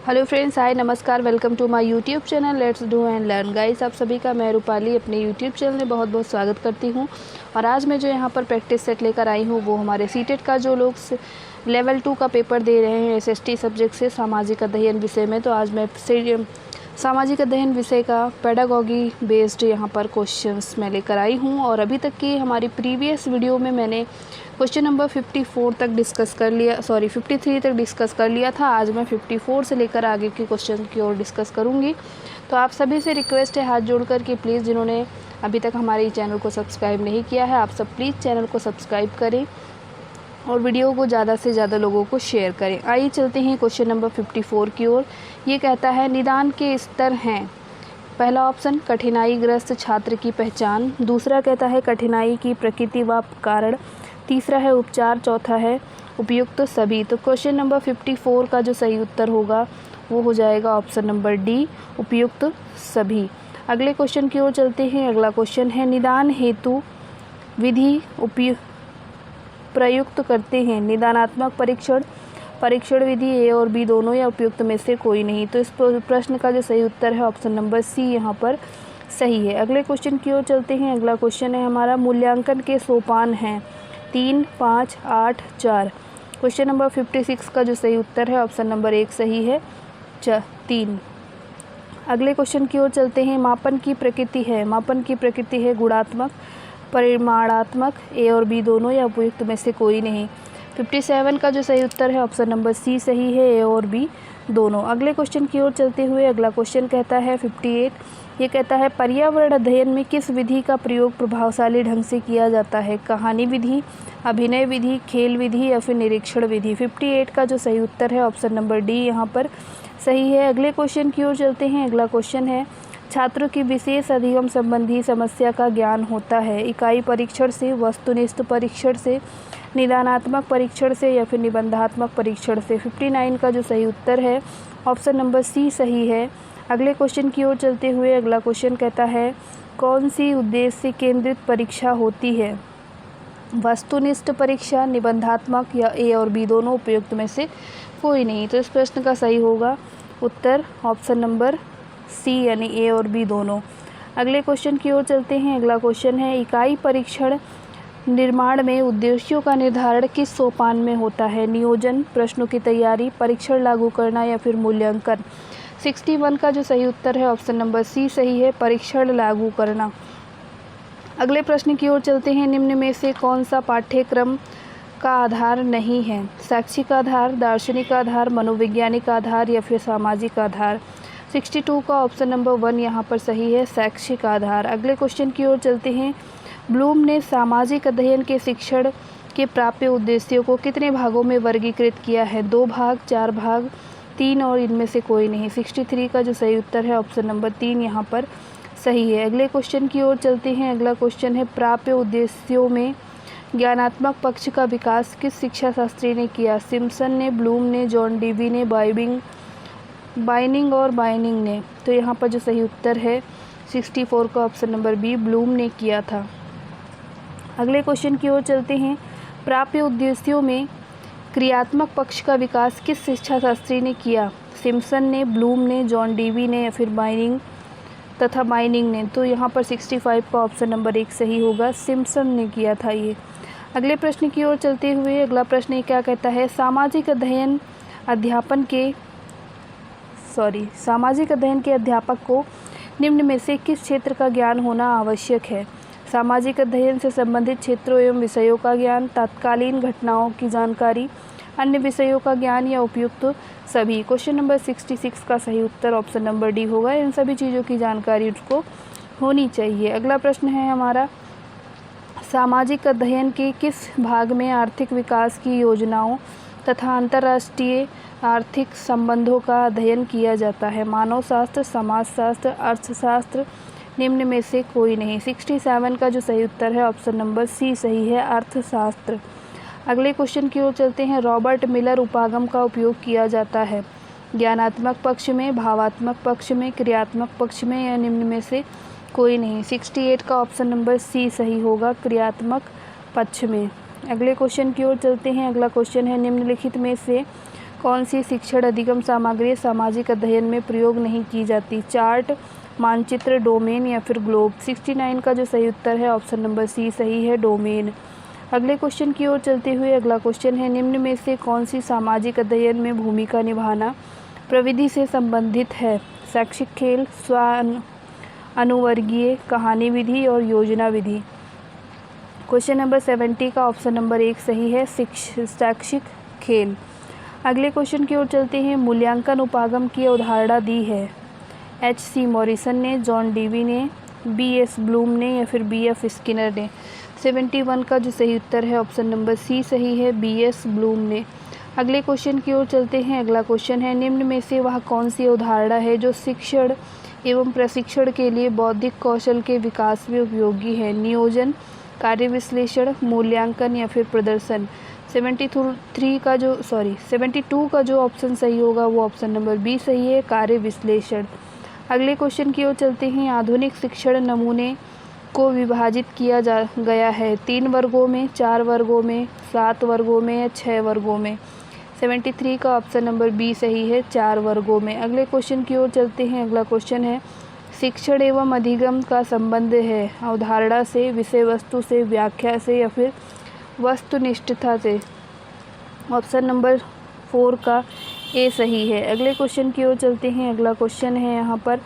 Hello friends, hi, नमस्कार, welcome to my YouTube channel let's do and learn. Guys, आप सभी का मैं रूपाली अपने यूट्यूब चैनल में बहुत बहुत स्वागत करती हूं। और आज मैं जो यहां पर प्रैक्टिस सेट लेकर आई हूं वो हमारे सीटेट का जो लोग लेवल 2 का पेपर दे रहे हैं एसएसटी सब्जेक्ट से सामाजिक अध्ययन विषय में। तो आज मैं सामाजिक अध्ययन विषय का पेडागॉजी बेस्ड यहाँ पर क्वेश्चंस मैं लेकर आई हूँ। और अभी तक की हमारी प्रीवियस वीडियो में मैंने क्वेश्चन नंबर 53 तक डिस्कस कर लिया था। आज मैं 54 से लेकर आगे के क्वेश्चन की ओर डिस्कस करूँगी। तो आप सभी से रिक्वेस्ट है हाथ जोड़कर कि प्लीज़ जिन्होंने अभी तक हमारे चैनल को सब्सक्राइब नहीं किया है, आप सब प्लीज़ चैनल को सब्सक्राइब करें और वीडियो को ज़्यादा से ज़्यादा लोगों को शेयर करें। आइए चलते हैं क्वेश्चन नंबर 54 की ओर। ये कहता है निदान के स्तर हैं। पहला ऑप्शन कठिनाईग्रस्त छात्र की पहचान, दूसरा कहता है कठिनाई की प्रकृति व कारण, तीसरा है उपचार, चौथा है उपयुक्त सभी। तो क्वेश्चन नंबर 54 का जो सही उत्तर होगा वो हो जाएगा ऑप्शन नंबर डी, उपयुक्त सभी। अगले क्वेश्चन की ओर चलते हैं। अगला क्वेश्चन है निदान हेतु विधि प्रयुक्त करते हैं। निदानात्मक परीक्षण विधि ए और बी दोनों या उपयुक्त में से कोई नहीं। तो इस प्रश्न का जो सही उत्तर है ऑप्शन नंबर सी यहाँ पर सही है। अगले क्वेश्चन की ओर चलते हैं। अगला क्वेश्चन है हमारा मूल्यांकन के सोपान हैं 3, 5, 8, 4। क्वेश्चन नंबर 56 का जो सही उत्तर है ऑप्शन नंबर 1 सही है 3। अगले क्वेश्चन की ओर चलते हैं। मापन की प्रकृति है गुणात्मक परिमाणात्मक, ए और बी दोनों या उपयुक्त में से कोई नहीं। 57 का जो सही उत्तर है ऑप्शन नंबर सी सही है, ए और बी दोनों। अगले क्वेश्चन की ओर चलते हुए अगला क्वेश्चन कहता है 58। ये कहता है पर्यावरण अध्ययन में किस विधि का प्रयोग प्रभावशाली ढंग से किया जाता है। कहानी विधि, अभिनय विधि, खेल विधि या फिर निरीक्षण विधि। 58 का जो सही उत्तर है ऑप्शन नंबर डी यहाँ पर सही है। अगले क्वेश्चन की ओर चलते हैं। अगला क्वेश्चन है छात्रों की विशेष अधिगम संबंधी समस्या का ज्ञान होता है इकाई परीक्षण से, वस्तुनिष्ठ परीक्षण से, निदानात्मक परीक्षण से या फिर निबंधात्मक परीक्षण से। 59 का जो सही उत्तर है ऑप्शन नंबर सी सही है। अगले क्वेश्चन की ओर चलते हुए अगला क्वेश्चन कहता है कौन सी उद्देश्य केंद्रित परीक्षा होती है। वस्तुनिष्ठ परीक्षा, निबंधात्मक या ए और बी दोनों, उपयुक्त में से कोई नहीं। तो इस प्रश्न का सही होगा उत्तर ऑप्शन नंबर सी यानी ए और बी दोनों। अगले क्वेश्चन की ओर चलते हैं। अगला क्वेश्चन है इकाई परीक्षण निर्माण में उद्देश्यों का निर्धारण किस सोपान में होता है। नियोजन, प्रश्नों की तैयारी, परीक्षण लागू करना या फिर मूल्यांकन। 61 का जो सही उत्तर है ऑप्शन नंबर सी सही है, परीक्षण लागू करना। अगले प्रश्न की ओर चलते हैं। निम्न में से कौन सा पाठ्यक्रम का आधार नहीं है। शैक्षिक आधार, दार्शनिक आधार, मनोवैज्ञानिक आधार या फिर सामाजिक आधार। 62 का ऑप्शन नंबर 1 यहाँ पर सही है, शैक्षिक आधार। अगले क्वेश्चन की ओर चलते हैं। ब्लूम ने सामाजिक अध्ययन के शिक्षण के प्राप्य उद्देश्यों को कितने भागों में वर्गीकृत किया है। 2 भाग, 4 भाग, 3 और इनमें से कोई नहीं। 63 का जो सही उत्तर है ऑप्शन नंबर 3 यहाँ पर सही है। अगले क्वेश्चन की ओर चलते हैं। अगला क्वेश्चन है प्राप्य उद्देश्यों में ज्ञानात्मक पक्ष का विकास किस शिक्षा शास्त्री ने किया। सिम्पसन ने, ब्लूम ने, जॉन डीवी ने, बाइनिंग और बाइनिंग ने। तो यहाँ पर जो सही उत्तर है 64 का ऑप्शन नंबर बी, ब्लूम ने किया था। अगले क्वेश्चन की ओर चलते हैं। प्राप्य उद्देश्यों में क्रियात्मक पक्ष का विकास किस शिक्षा शास्त्री ने किया। सिम्पसन ने, ब्लूम ने, जॉन डीवी ने या फिर बाइनिंग ने। तो यहाँ पर 65 का ऑप्शन नंबर 1 सही होगा, सिम्पसन ने किया था ये। अगले प्रश्न की ओर चलते हुए अगला प्रश्न क्या कहता है सामाजिक अध्ययन के अध्यापक को निम्न में से किस क्षेत्र का ज्ञान होना आवश्यक है। सामाजिक अध्ययन से संबंधित क्षेत्रों एवं विषयों का ज्ञान, तत्कालीन घटनाओं की जानकारी, अन्य विषयों का ज्ञान या उपयुक्त सभी। क्वेश्चन नंबर 66 का सही उत्तर ऑप्शन नंबर डी होगा, इन सभी चीज़ों की जानकारी उसको होनी चाहिए। अगला प्रश्न है हमारा सामाजिक अध्ययन के किस भाग में आर्थिक विकास की योजनाओं तथा अंतर्राष्ट्रीय आर्थिक संबंधों का अध्ययन किया जाता है। मानव शास्त्र, समाजशास्त्र, अर्थशास्त्र, निम्न में से कोई नहीं। 67 का जो सही उत्तर है ऑप्शन नंबर सी सही है, अर्थशास्त्र। अगले क्वेश्चन की ओर चलते हैं। रॉबर्ट मिलर उपागम का उपयोग किया जाता है ज्ञानात्मक पक्ष में, भावात्मक पक्ष में, क्रियात्मक पक्ष में या निम्न में से कोई नहीं। 68 का ऑप्शन नंबर सी सही होगा, क्रियात्मक पक्ष में। अगले क्वेश्चन की ओर चलते हैं। अगला क्वेश्चन है निम्नलिखित में से कौन सी शिक्षण अधिगम सामग्री सामाजिक अध्ययन में प्रयोग नहीं की जाती? चार्ट, मानचित्र, डोमेन या फिर ग्लोब। 69 का जो सही उत्तर है ऑप्शन नंबर सी सही है, डोमेन। अगले क्वेश्चन की ओर चलते हुए अगला क्वेश्चन है, निम्न में से कौन सी सामाजिक अध्ययन में भूमिका निभाना प्रविधि से संबंधित है? शैक्षिक खेल, स्व अनुवर्गीय, कहानी विधि और योजना विधि। क्वेश्चन नंबर 70 का ऑप्शन नंबर 1 सही है, शैक्षिक खेल। अगले क्वेश्चन की ओर चलते हैं, मूल्यांकन उपागम की अवधारणा दी है H.C. मॉरिसन ने, जॉन डीवी ने, B.S. ब्लूम ने या फिर B.F. स्किनर ने। 71 का जो सही उत्तर है ऑप्शन नंबर सी सही है, B.S. ब्लूम ने। अगले क्वेश्चन की ओर चलते हैं। अगला क्वेश्चन है, निम्न में से वह कौन सी अवधारणा है जो शिक्षण एवं प्रशिक्षण के लिए बौद्धिक कौशल के विकास में उपयोगी है? नियोजन, कार्य विश्लेषण, मूल्यांकन या फिर प्रदर्शन। 72 का जो ऑप्शन सही होगा वो ऑप्शन नंबर बी सही है, कार्य विश्लेषण। अगले क्वेश्चन की ओर चलते हैं। आधुनिक शिक्षण नमूने को विभाजित किया गया है 3 वर्गों में, 4 वर्गों में, 7 वर्गों में या 6 वर्गों में। 73 का ऑप्शन नंबर बी सही है, 4 वर्गों में। अगले क्वेश्चन की ओर चलते हैं। अगला क्वेश्चन है, शिक्षण एवं अधिगम का संबंध है अवधारणा से, विषय वस्तु से, व्याख्या से या फिर वस्तुनिष्ठता से। ऑप्शन नंबर 4 का ए सही है। अगले क्वेश्चन की ओर चलते हैं। अगला क्वेश्चन है यहाँ पर,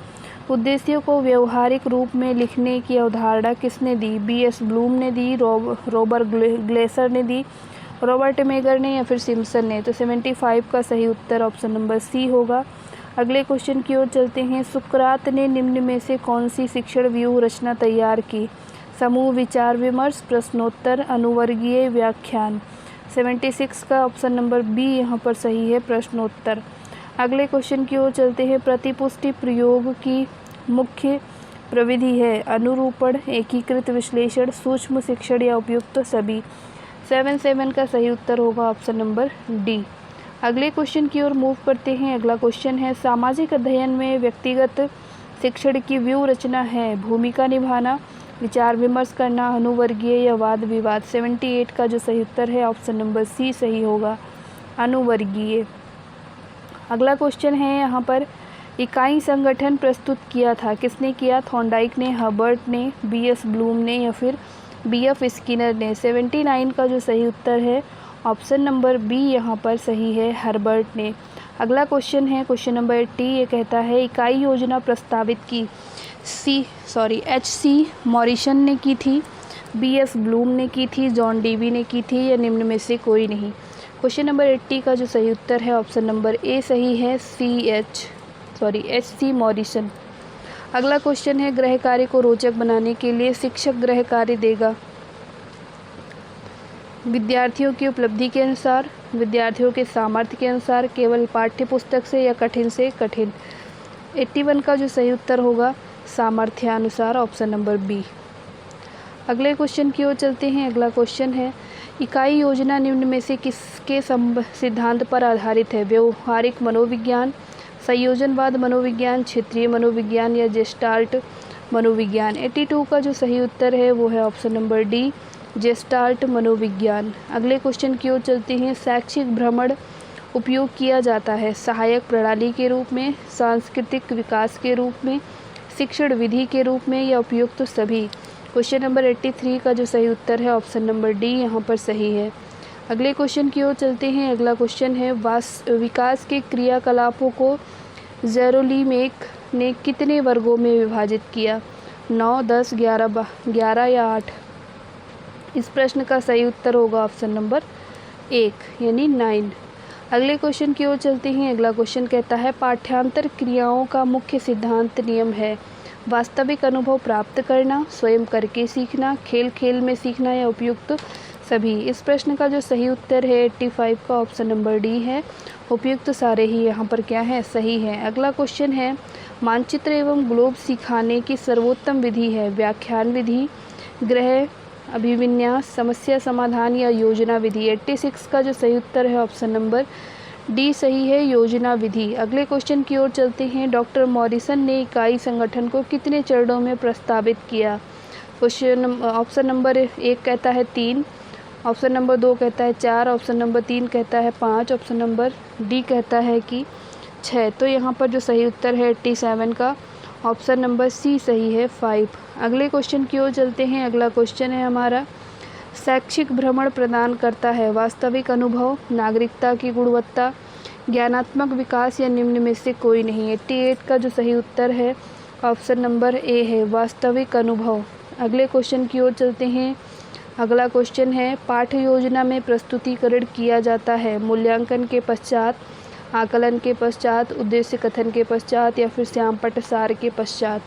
उद्देश्यों को व्यवहारिक रूप में लिखने की अवधारणा किसने दी? B.S. ब्लूम ने दी, रॉबर्ट ग्लेसर ने दी, रॉबर्ट मेगर ने या फिर सिम्पसन ने। तो 75 का सही उत्तर ऑप्शन नंबर सी होगा। अगले क्वेश्चन की ओर चलते हैं। सुकरात ने निम्न में से कौन सी शिक्षण व्यूह रचना तैयार की? समूह विचार विमर्श, प्रश्नोत्तर, अनुवर्गीय, व्याख्यान। 76 का ऑप्शन नंबर बी यहाँ पर सही है, प्रश्नोत्तर। अगले क्वेश्चन की ओर चलते हैं। प्रतिपुष्टि प्रयोग की मुख्य प्रविधि है अनुरूपण, एकीकृत विश्लेषण, सूक्ष्म शिक्षण या उपयुक्त सभी। 77 का सही उत्तर होगा ऑप्शन नंबर डी। अगले क्वेश्चन की ओर मूव करते हैं। अगला क्वेश्चन है, सामाजिक अध्ययन में व्यक्तिगत शिक्षण की व्यूह रचना है भूमिका निभाना, विचार विमर्श करना, अनुवर्गीय या वाद विवाद। 78 का जो सही उत्तर है ऑप्शन नंबर सी सही होगा, अनुवर्गीय। अगला क्वेश्चन है यहाँ पर, इकाई संगठन प्रस्तुत किया था, किसने किया? थॉर्नडाइक ने, हर्बर्ट ने, B.S. ब्लूम ने या फिर B.F. स्किनर ने। 79 का जो सही उत्तर है ऑप्शन नंबर बी यहाँ पर सही है, हर्बर्ट ने। अगला क्वेश्चन है क्वेश्चन नंबर 80, ये कहता है इकाई योजना प्रस्तावित की H.C. मॉरिसन ने की थी, B.S. ब्लूम ने की थी, जॉन डीवी ने की थी या निम्न में से कोई नहीं। क्वेश्चन नंबर 80 का जो सही उत्तर है ऑप्शन नंबर ए सही है, H.C. मॉरिसन। अगला क्वेश्चन है, गृह कार्य को रोचक बनाने के लिए शिक्षक गृह कार्य देगा विद्यार्थियों की उपलब्धि के अनुसार, विद्यार्थियों के सामर्थ्य के अनुसार, केवल पाठ्य पुस्तक से या कठिन से कठिन। 81 का जो सही उत्तर होगा सामर्थ्यानुसार, ऑप्शन नंबर बी। अगले क्वेश्चन की ओर चलते हैं। अगला क्वेश्चन है, इकाई योजना निम्न में से किसके सिद्धांत पर आधारित है? व्यवहारिक मनोविज्ञान, संयोजनवाद मनोविज्ञान, क्षेत्रीय मनोविज्ञान या जेस्टाल्ट मनोविज्ञान। 82 का जो सही उत्तर है वो है ऑप्शन नंबर डी, जेस्टाल्ट मनोविज्ञान। अगले क्वेश्चन की ओर चलते हैं। शैक्षिक भ्रमण उपयोग किया जाता है सहायक प्रणाली के रूप में, सांस्कृतिक विकास के रूप में, शिक्षण विधि के रूप में या उपयुक्त सभी। क्वेश्चन नंबर 83 का जो सही उत्तर है ऑप्शन नंबर डी यहाँ पर सही है। अगले क्वेश्चन की ओर चलते हैं। अगला क्वेश्चन है, विकास के क्रियाकलापों को जेरोलीमेक ने कितने वर्गों में विभाजित किया? 9, 10, 11 या 8। इस प्रश्न का सही उत्तर होगा ऑप्शन नंबर 1 यानी 9। अगले क्वेश्चन की ओर चलते हैं। अगला क्वेश्चन कहता है, पाठ्यांतर क्रियाओं का मुख्य सिद्धांत नियम है वास्तविक अनुभव प्राप्त करना, स्वयं करके सीखना, खेल खेल में सीखना या उपयुक्त सभी। इस प्रश्न का जो सही उत्तर है 85 का ऑप्शन नंबर डी है, उपयुक्त सारे ही यहाँ पर क्या है सही है। अगला क्वेश्चन है, मानचित्र एवं ग्लोब सिखाने की सर्वोत्तम विधि है व्याख्यान विधि, गृह अभिविन्यास, समस्या समाधान या योजना विधि। 86 का जो सही उत्तर है ऑप्शन नंबर डी सही है, योजना विधि। अगले क्वेश्चन की ओर चलते हैं। डॉक्टर मॉरिसन ने इकाई संगठन को कितने चरणों में प्रस्तावित किया? क्वेश्चन ऑप्शन नंबर 1 कहता है 3, ऑप्शन नंबर 2 कहता है 4, ऑप्शन नंबर 3 कहता है 5, ऑप्शन नंबर डी कहता है कि 6। तो यहाँ पर जो सही उत्तर है 87 का ऑप्शन नंबर सी सही है 5। अगले क्वेश्चन की ओर चलते हैं। अगला क्वेश्चन है हमारा, शैक्षिक भ्रमण प्रदान करता है वास्तविक अनुभव, नागरिकता की गुणवत्ता, ज्ञानात्मक विकास या निम्न में से कोई नहीं। 88 का जो सही उत्तर है ऑप्शन नंबर ए है वास्तविक अनुभव। अगले क्वेश्चन की ओर चलते हैं। अगला क्वेश्चन है, पाठ्य योजना में प्रस्तुतिकरण किया जाता है मूल्यांकन के पश्चात, आकलन के पश्चात, उद्देश्य कथन के पश्चात या फिर श्यामपट्ट सार के पश्चात।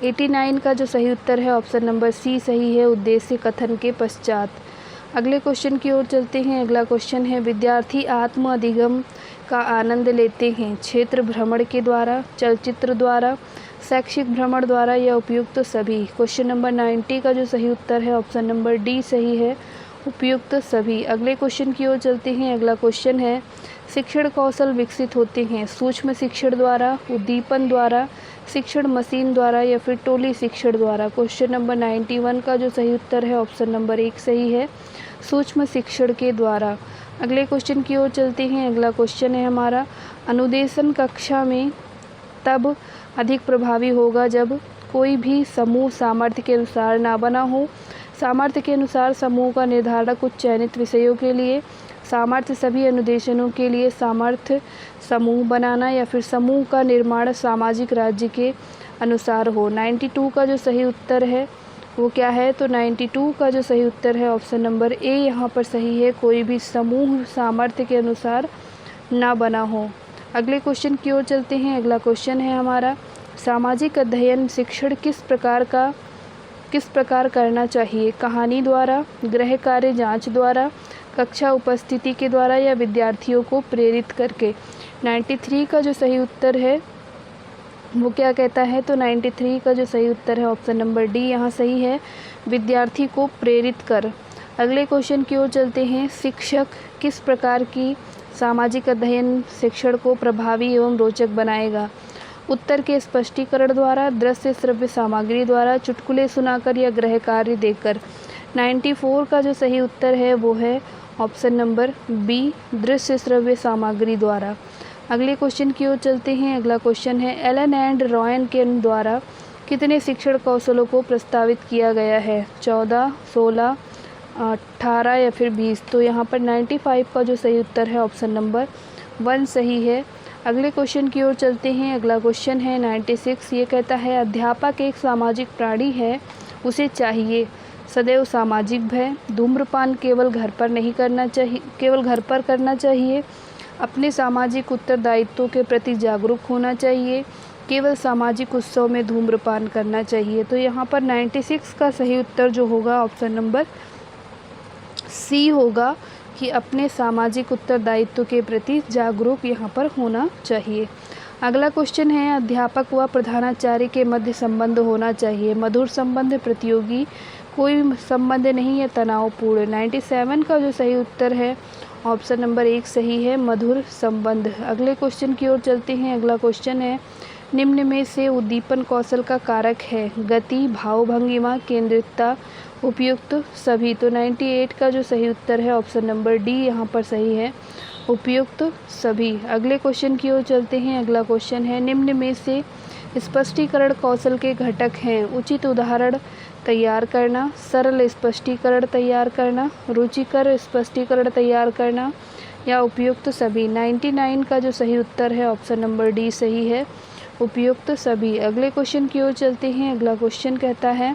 89 का जो सही उत्तर है ऑप्शन नंबर सी सही है उद्देश्य कथन के पश्चात। अगले क्वेश्चन की ओर चलते हैं। अगला क्वेश्चन है, विद्यार्थी आत्म अधिगम का आनंद लेते हैं क्षेत्र भ्रमण के द्वारा, चलचित्र द्वारा, शैक्षिक भ्रमण द्वारा या उपयुक्त सभी। क्वेश्चन नंबर 90 का जो सही उत्तर है ऑप्शन नंबर डी सही है उपयुक्त सभी। अगले क्वेश्चन की ओर चलते हैं। अगला क्वेश्चन है, शिक्षण कौशल विकसित होते हैं सूक्ष्म शिक्षण द्वारा, उद्दीपन द्वारा, शिक्षण मशीन द्वारा या फिर टोली शिक्षण द्वारा। क्वेश्चन नंबर 91 का जो सही उत्तर है ऑप्शन नंबर 1 सही है सूक्ष्म शिक्षण के द्वारा। अगले क्वेश्चन की ओर चलते हैं। अगला क्वेश्चन है हमारा, अनुदेशन कक्षा में तब अधिक प्रभावी होगा जब कोई भी समूह सामर्थ्य के अनुसार ना बना हो। सामर्थ्य के अनुसार समूह का निर्धारण कुछ चयनित विषयों के लिए, सामर्थ्य सभी अनुदेशनों के लिए, सामर्थ्य समूह बनाना या फिर समूह का निर्माण सामाजिक राज्य के अनुसार हो। 92 का जो सही उत्तर है वो क्या है, तो 92 का जो सही उत्तर है ऑप्शन नंबर ए यहाँ पर सही है, कोई भी समूह सामर्थ्य के अनुसार ना बना हो। अगले क्वेश्चन की ओर चलते हैं। अगला क्वेश्चन है हमारा, सामाजिक अध्ययन शिक्षण किस प्रकार करना चाहिए, कहानी द्वारा, गृह कार्य जांच द्वारा, कक्षा उपस्थिति के द्वारा या विद्यार्थियों को प्रेरित करके। 93 का जो सही उत्तर है वो क्या कहता है, तो 93 का जो सही उत्तर है ऑप्शन नंबर डी यहाँ सही है विद्यार्थी को प्रेरित कर। अगले क्वेश्चन की ओर चलते हैं, शिक्षक किस प्रकार की सामाजिक अध्ययन शिक्षण को प्रभावी एवं रोचक बनाएगा। उत्तर के स्पष्टीकरण द्वारा, दृश्य श्रव्य सामग्री द्वारा, चुटकुले सुनाकर या गृह कार्य देकर। 94 का जो सही उत्तर है वो है ऑप्शन नंबर बी दृश्य श्रव्य सामग्री द्वारा। अगले क्वेश्चन की ओर चलते हैं। अगला क्वेश्चन है, एलन एंड रॉयन के द्वारा कितने शिक्षण कौशलों को प्रस्तावित किया गया है, 14, 16, 18 या फिर 20। तो यहाँ पर 95 का जो सही उत्तर है ऑप्शन नंबर 1 सही है। अगले क्वेश्चन की ओर चलते हैं। अगला क्वेश्चन है 96, ये कहता है, अध्यापक एक सामाजिक प्राणी है, उसे चाहिए सदैव सामाजिक भय, धूम्रपान केवल घर पर करना चाहिए, अपने सामाजिक उत्तरदायित्वों के प्रति जागरूक होना चाहिए, केवल सामाजिक उत्सव में धूम्रपान करना चाहिए। तो यहाँ पर 96 का सही उत्तर जो होगा ऑप्शन नंबर सी होगा कि अपने सामाजिक उत्तरदायित्व के प्रति जागरूक यहाँ पर होना चाहिए। अगला क्वेश्चन है, अध्यापक व प्रधानाचार्य के मध्य संबंध होना चाहिए, मधुर संबंध, प्रतियोगी, कोई संबंध नहीं है, तनावपूर्ण। 97 का जो सही उत्तर है ऑप्शन नंबर 1 सही है मधुर संबंध। अगले क्वेश्चन की ओर चलते हैं। अगला क्वेश्चन है, निम्न में से उद्दीपन कौशल का कारक है, गति, भावभंगिमा, केंद्रितता, उपयुक्त सभी। तो 98 का जो सही उत्तर है ऑप्शन नंबर डी यहाँ पर सही है उपयुक्त सभी। अगले क्वेश्चन की ओर चलते हैं। अगला क्वेश्चन है, निम्न में से स्पष्टीकरण कौशल के घटक हैं, उचित उदाहरण तैयार करना, सरल स्पष्टीकरण तैयार करना, रुचिकर स्पष्टीकरण तैयार करना या उपयुक्त सभी। 99 का जो सही उत्तर है ऑप्शन नंबर डी सही है उपयुक्त सभी। अगले क्वेश्चन की ओर चलते हैं। अगला क्वेश्चन कहता है,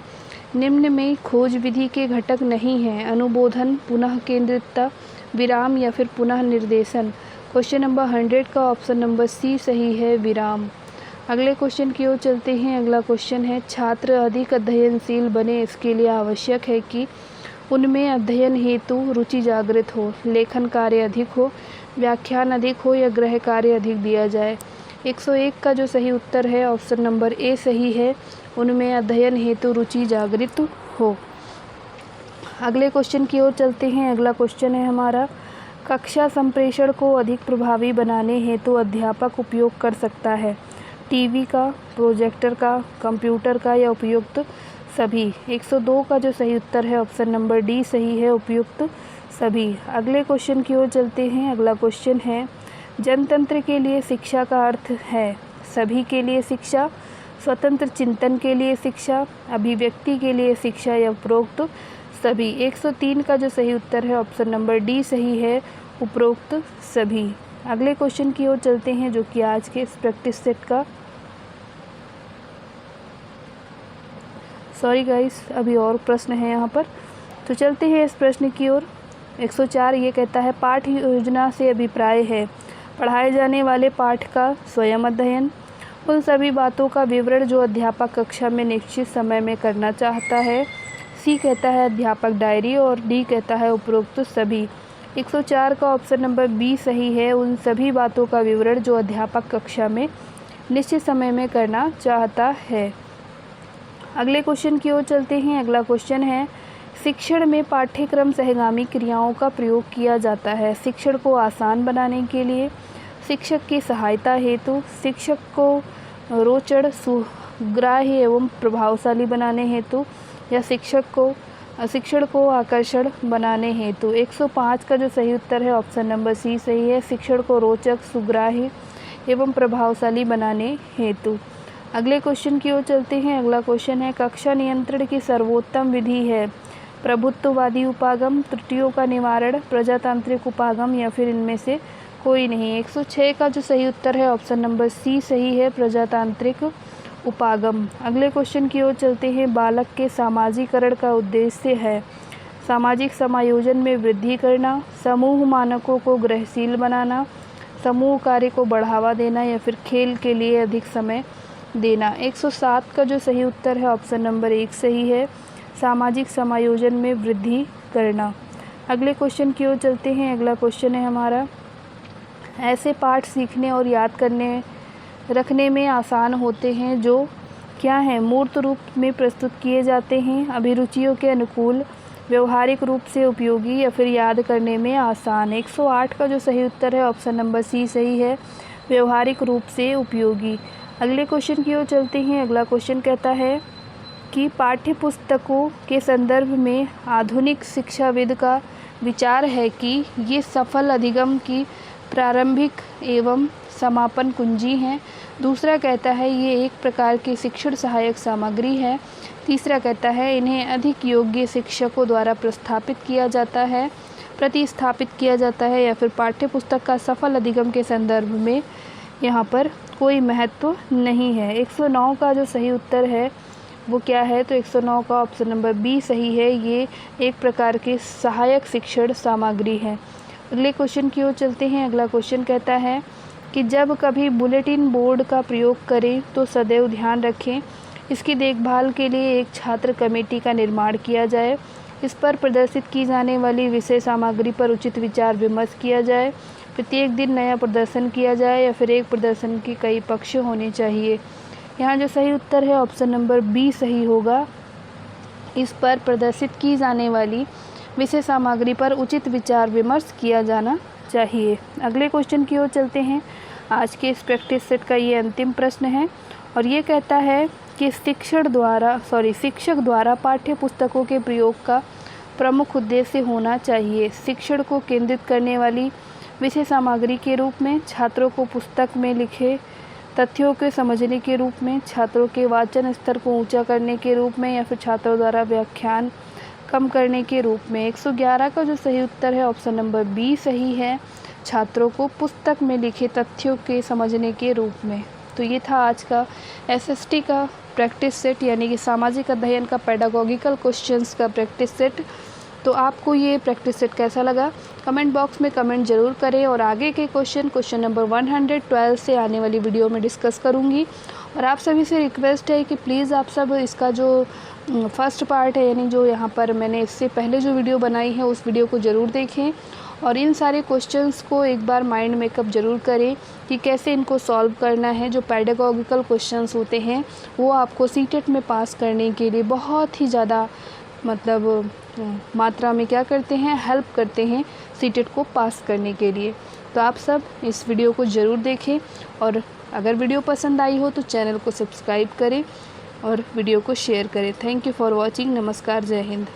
निम्न में खोज विधि के घटक नहीं हैं, अनुबोधन, पुनः केंद्रितता, विराम या फिर पुनः निर्देशन। क्वेश्चन नंबर 100 का ऑप्शन नंबर सी सही है विराम। अगले क्वेश्चन की ओर चलते हैं। अगला क्वेश्चन है, छात्र अधिक अध्ययनशील बने, इसके लिए आवश्यक है कि उनमें अध्ययन हेतु रुचि जागृत हो, लेखन कार्य अधिक हो, व्याख्यान अधिक हो या गृह कार्य अधिक दिया जाए। 101 का जो सही उत्तर है ऑप्शन नंबर ए सही है, उनमें अध्ययन हेतु रुचि जागृत हो। अगले क्वेश्चन की ओर चलते हैं। अगला क्वेश्चन है हमारा, कक्षा संप्रेषण को अधिक प्रभावी बनाने हेतु अध्यापक उपयोग कर सकता है टीवी का, प्रोजेक्टर का, कंप्यूटर का या उपयुक्त सभी। 102 का जो सही उत्तर है ऑप्शन नंबर डी सही है, उपयुक्त सभी। अगले क्वेश्चन की ओर चलते हैं। अगला क्वेश्चन है, जनतंत्र के लिए शिक्षा का अर्थ है सभी के लिए शिक्षा, स्वतंत्र चिंतन के लिए शिक्षा, अभिव्यक्ति के लिए शिक्षा या उपरोक्त सभी। 103 का जो सही उत्तर है ऑप्शन नंबर डी सही है, उपरोक्त सभी। अगले क्वेश्चन की ओर चलते हैं जो कि आज के इस प्रैक्टिस सेट का, सॉरी गाइस अभी और प्रश्न है यहाँ पर, तो चलते हैं इस प्रश्न की ओर। 104 ये कहता है, पाठ योजना से अभिप्राय है पढ़ाए जाने वाले पाठ का स्वयं अध्ययन, उन सभी बातों का विवरण जो अध्यापक कक्षा में निश्चित समय में करना चाहता है। सी कहता है अध्यापक डायरी और डी कहता है उपरोक्त सभी। 104 का ऑप्शन नंबर बी सही है, उन सभी बातों का विवरण जो अध्यापक कक्षा में निश्चित समय में करना चाहता है। अगले क्वेश्चन की ओर चलते हैं। अगला क्वेश्चन है, शिक्षण में पाठ्यक्रम सहगामी क्रियाओं का प्रयोग किया जाता है शिक्षण को आसान बनाने के लिए, शिक्षक की सहायता हेतु, शिक्षक को रोचक सुग्राह्य एवं प्रभावशाली बनाने हेतु या शिक्षण को आकर्षण बनाने हेतु। 105 का जो सही उत्तर है ऑप्शन नंबर सी सही है, शिक्षण को रोचक सुग्राह्य एवं प्रभावशाली बनाने हेतु। अगले क्वेश्चन की ओर चलते हैं। अगला क्वेश्चन है, कक्षा नियंत्रण की सर्वोत्तम विधि है प्रभुत्ववादी उपागम, त्रुटियों का निवारण, प्रजातांत्रिक उपागम या फिर इनमें से कोई नहीं। 106 का जो सही उत्तर है ऑप्शन नंबर सी सही है, प्रजातांत्रिक उपागम। अगले क्वेश्चन की ओर चलते हैं। बालक के सामाजिकरण का उद्देश्य है सामाजिक समायोजन में वृद्धि करना, समूह मानकों को ग्रहणशील बनाना, समूह कार्य को बढ़ावा देना या फिर खेल के लिए अधिक समय देना। 107 का जो सही उत्तर है ऑप्शन नंबर 1 सही है, सामाजिक समायोजन में वृद्धि करना। अगले क्वेश्चन की ओर चलते हैं। अगला क्वेश्चन है हमारा, ऐसे पाठ सीखने और याद करने रखने में आसान होते हैं जो क्या हैं, मूर्त रूप में प्रस्तुत किए जाते हैं, अभिरुचियों के अनुकूल, व्यवहारिक रूप से उपयोगी या फिर याद करने में आसान। 108 का जो सही उत्तर है ऑप्शन नंबर सी सही है, व्यवहारिक रूप से उपयोगी। अगले क्वेश्चन की ओर चलते हैं। अगला क्वेश्चन कहता है कि पाठ्य पुस्तकों के संदर्भ में आधुनिक शिक्षाविद का विचार है कि ये सफल अधिगम की प्रारंभिक एवं समापन कुंजी हैं। दूसरा कहता है ये एक प्रकार की शिक्षण सहायक सामग्री है। तीसरा कहता है इन्हें अधिक योग्य शिक्षकों द्वारा प्रतिस्थापित किया जाता है या फिर पाठ्य पुस्तक का सफल अधिगम के संदर्भ में यहाँ पर कोई महत्व नहीं है। 109 का जो सही उत्तर है वो क्या है, तो 109 का ऑप्शन नंबर बी सही है, ये एक प्रकार की सहायक शिक्षण सामग्री है। अगले क्वेश्चन की ओर चलते हैं। अगला क्वेश्चन कहता है कि जब कभी बुलेटिन बोर्ड का प्रयोग करें तो सदैव ध्यान रखें इसकी देखभाल के लिए एक छात्र कमेटी का निर्माण किया जाए, इस पर प्रदर्शित की जाने वाली विषय सामग्री पर उचित विचार विमर्श किया जाए, प्रत्येक दिन नया प्रदर्शन किया जाए या फिर एक प्रदर्शन के कई पक्ष होने चाहिए। यहाँ जो सही उत्तर है ऑप्शन नंबर बी सही होगा, इस पर प्रदर्शित की जाने वाली विषय सामग्री पर उचित विचार विमर्श किया जाना चाहिए। अगले क्वेश्चन की ओर चलते हैं। आज के इस प्रैक्टिस सेट का ये अंतिम प्रश्न है और ये कहता है कि शिक्षक द्वारा पाठ्य पुस्तकों के प्रयोग का प्रमुख उद्देश्य होना चाहिए शिक्षण को केंद्रित करने वाली विषय सामग्री के रूप में, छात्रों को पुस्तक में लिखे तथ्यों के समझने के रूप में, छात्रों के वाचन स्तर को ऊंचा करने के रूप में या फिर छात्रों द्वारा व्याख्यान कम करने के रूप में। 111 का जो सही उत्तर है ऑप्शन नंबर बी सही है, छात्रों को पुस्तक में लिखे तथ्यों के समझने के रूप में। तो ये था आज का एसएसटी का प्रैक्टिस सेट, यानी कि सामाजिक अध्ययन का पेडागॉजिकल क्वेश्चंस का प्रैक्टिस सेट। तो आपको ये प्रैक्टिस सेट कैसा लगा कमेंट बॉक्स में कमेंट ज़रूर करें और आगे के क्वेश्चन नंबर 112 से आने वाली वीडियो में डिस्कस करूँगी। और आप सभी से रिक्वेस्ट है कि प्लीज़ आप सब इसका जो फर्स्ट पार्ट है, यानी जो यहाँ पर मैंने इससे पहले जो वीडियो बनाई है उस वीडियो को ज़रूर देखें और इन सारे क्वेश्चंस को एक बार माइंड मेकअप ज़रूर करें कि कैसे इनको सॉल्व करना है। जो पेडागॉजिकल क्वेश्चंस होते हैं वो आपको सीटेट में पास करने के लिए बहुत ही ज़्यादा मात्रा में क्या करते हैं, हेल्प करते हैं सीटेट को पास करने के लिए। तो आप सब इस वीडियो को ज़रूर देखें और अगर वीडियो पसंद आई हो तो चैनल को सब्सक्राइब करें और वीडियो को शेयर करें। Thank you for watching. नमस्कार, जय हिंद।